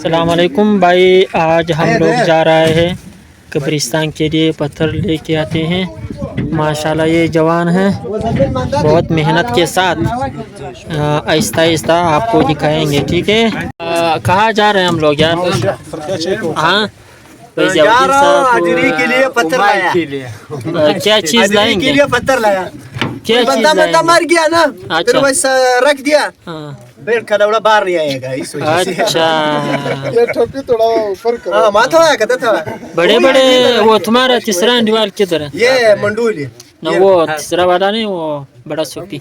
अस्सलाम वालेकुम भाई। आज हम लोग जा रहे हैं कब्रिस्तान के लिए, पत्थर लेके आते हैं। माशाल्लाह ये जवान है, बहुत मेहनत के साथ आहिस्ता आहिस्ता आपको दिखाएंगे, ठीक है। कहाँ जा रहे हैं हम लोग यार? हाँ हाजिरी के लिए पत्थर लाया। क्या चीज़ लाएंगे? के लिए पत्थर लाया। क्या चीज़ बंदा मर गया ना, फिर अच्छा। वैसा रख दिया, हाँ। फिर खदौड़ा बाहर नहीं आएगा इस वजह से। अच्छा, ये ठोकी थोड़ा ऊपर करो। हाँ माथा है कहता था। बड़े बड़े वो तुम्हारा तीसरा दीवार किधर है? ये मंडूली ना वो तीसरा वाला नहीं, वो बड़ा सोपी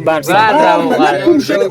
बार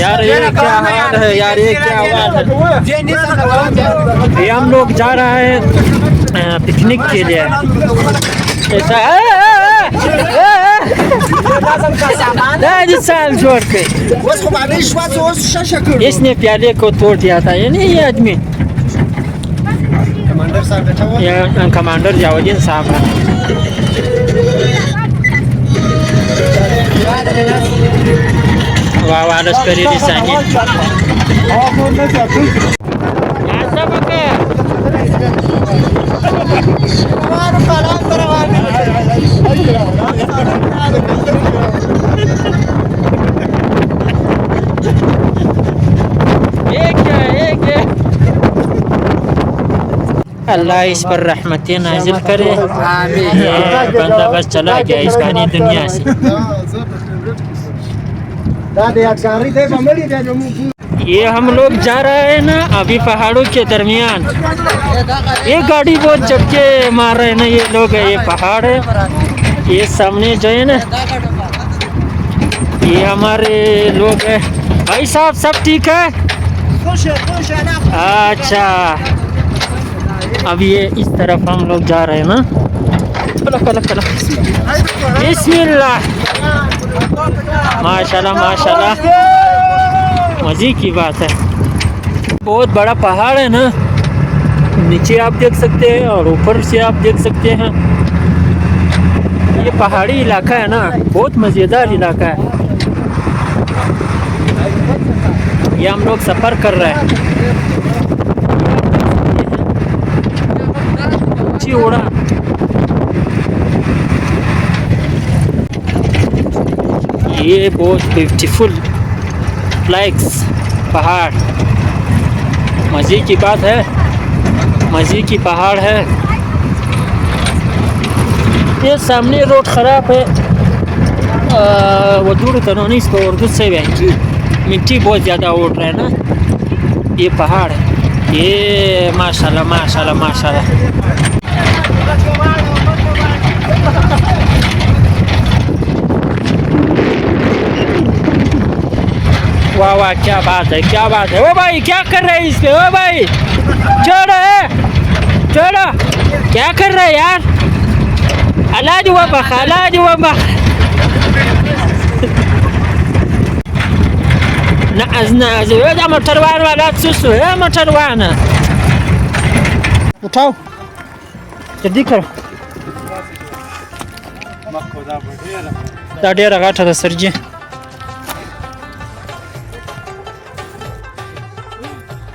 यार ये क्या हाल है यार, ये क्या आवाज है? ये हम लोग जा रहा है पिकनिक के लिए। ऐसा साल छोड़ के इसने प्याले को तोड़ दिया था, ये नहीं ये आदमी, ये कमांडर जावदीन साहब है। वाह वाह लश्करी रिसानी अल्लाह इस पर रहमतें नाजिल करे। ये बंदा बस चला गया इस खानी दुनिया से। ये हम लोग जा रहे हैं ना अभी पहाड़ों के दरमियान। ये गाड़ी बहुत झटके मार रहे हैं ना ये लोग। ये पहाड़ है, ये सामने जो है ना ये हमारे लोग हैं। भाई साहब सब ठीक है? अच्छा, अब ये इस तरफ हम लोग जा रहे हैं ना। बिस्मिल्लाह, माशाल्लाह माशाल्लाह, मज़े की बात है। बहुत बड़ा पहाड़ है ना, नीचे आप देख सकते हैं और ऊपर से आप देख सकते हैं। ये पहाड़ी इलाका है ना, बहुत मज़ेदार इलाका है। ये हम लोग सफ़र कर रहे हैं। उड़ा ये बहुत ब्यूटीफुल फ्लैग्स पहाड़, मज़े की बात है, मज़े की पहाड़ है। ये सामने रोड ख़राब है, वो दूर तो नहीं, इसको उर्दू से भी मिट्टी बहुत ज़्यादा उड़ रहा है ना। ये पहाड़ है, ये माशाल्लाह माशाल्लाह माशाल्लाह। वाह वाह, क्या बात है, क्या बात है। ओ भाई क्या कर रहे हैं इसके? ओ भाई छोड़ो छोड़ो, क्या कर रहे हैं यार? अलाज हुआ बख, अलाज हुआ बख। ना मोटरवान वाला सुसु है, मोटरवान उठाओ जल्दी करो। ढेर गाठा था सर जी।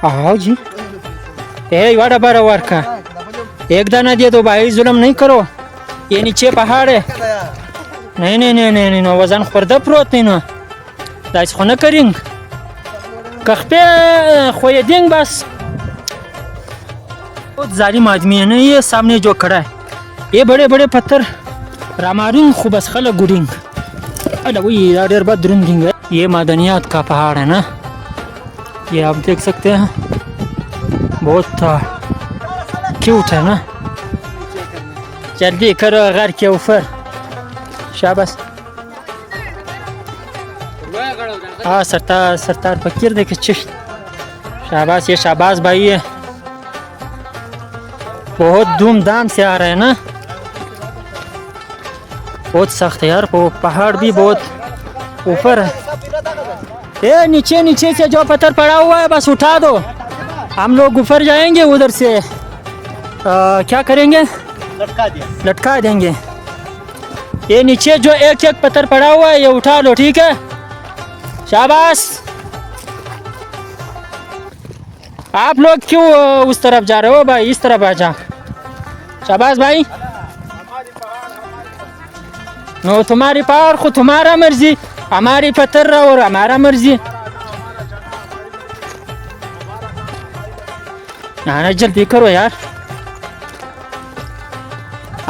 आओ जी, ए वाड़ा बारा वार का एक दाना दिए तो भाई, जुल्म नहीं करो। ये नीचे पहाड़ है। नहीं नहीं नहीं नहीं नहीं, वजन खुर्दा प्रोत नहीं ना, दाइस खुना करेंगे कख्पे खोए देंगे बस। बहुत जालिम आदमी है ना ये सामने जो खड़ा है। ये बड़े बड़े पत्थर रामारिंग खूबस खला गुडिंग अला वही यार बदरुंग। ये मादनियात का पहाड़ है ना, ये आप देख सकते हैं, बहुत क्यूट है ना। जल्दी करो घर के ऊपर, शाबाश। हाँ सरतार सरतार फकीर देखे चिश्त, शाबाश। ये शाबाश भाई है, बहुत धूमधाम से आ रहे हैं ना। बहुत सख्त है यार, वो पहाड़ भी बहुत ऊपर है। ये नीचे नीचे से जो पत्थर पड़ा हुआ है बस उठा दो, हम लोग ऊपर जाएंगे उधर से। क्या करेंगे? लटका देंगे। ये नीचे जो एक एक पत्थर पड़ा हुआ है ये उठा लो, ठीक है? शाबाश। आप लोग क्यों उस तरफ जा रहे हो भाई? इस तरफ आ जा। शाबाश भाई। नो तुम्हारी पार को तुम्हारा मर्जी, हमारी पत्थर और हमारा मर्जी। ना जल्दी करो यार।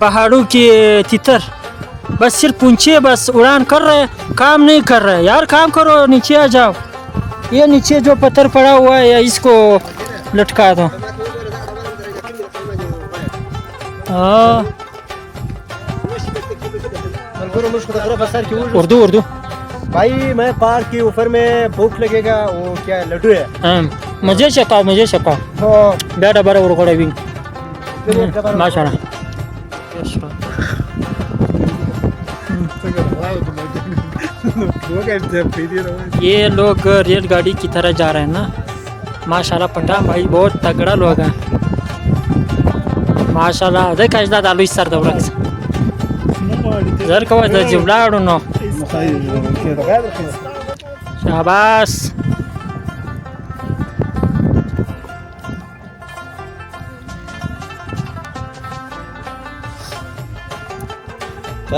पहाड़ों की तितर बस सिर्फ पूंछे बस उड़ान कर रहे, काम नहीं कर रहे यार। काम करो, नीचे आ जाओ। ये नीचे जो पत्थर पड़ा हुआ है इसको लटका दो। उर्दू उर्दू भाई मैं पार्क के ऊपर में भूख लगेगा, वो क्या है लड्डू है। मुझे छकाओ, मुझे छकाओ। बेटा बड़ा उड़कोड़ा भी माशाल्लाह। ये लोग रेलगाड़ी की तरह जा रहे हैं ना। माशाल्लाह पठान भाई बहुत तगड़ा लोग हैं माशाल्लाह। देख अजदाद आलू सर दौड़क जर कवा द जिबलाड़ो नो। शाबाश।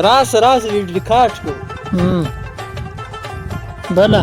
रास रास लिखाट को बला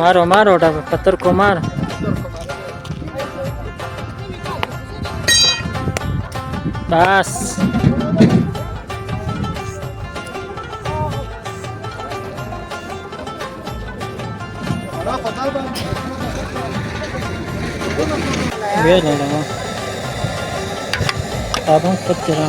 मारो मारो पत्थर को मार। बस अब हम कब चला